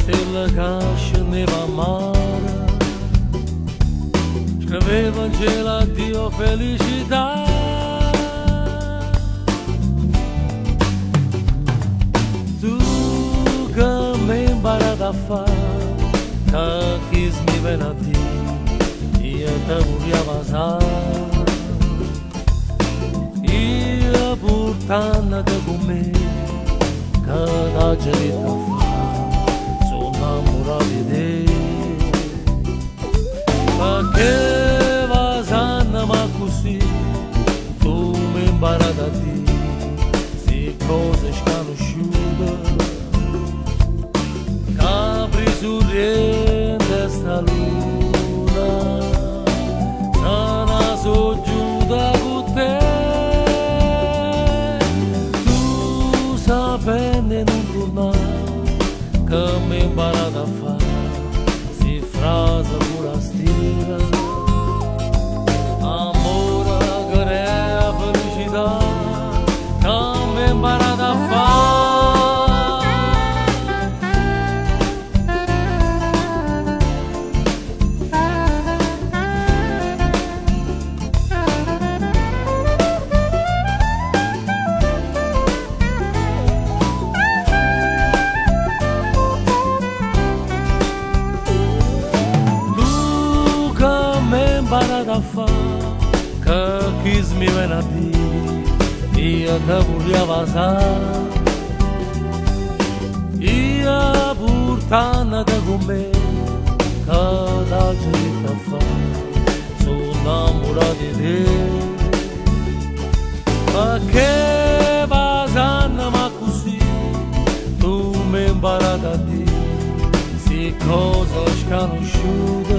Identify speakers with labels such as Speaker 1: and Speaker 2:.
Speaker 1: stella che scendeva a mare, scriveva in cielo addio felicità. Tu che mi hai imparato a fare, che chi mi viene a dire, io te voglio passare. Io portandoti con me, che da gelita fa, sono innamorato di te. Perché va sanno ma così, tu mi hai imparato a dire, se cose sconosciute, capri sorriente sta luna, sana soggiuta con te. Sapendo non tornare, che mi hai imparato a fare, si frase pure stile, amore che crea felicità, che mi hai imparato a fare. Imparato a fare, che chi mi viene a dire, io te voglio passare. Io portandoti con me, che da gente fa, sono innamorato di te. Perché passando ma così, tu mi hai imparato a dire, se cose sconosciute,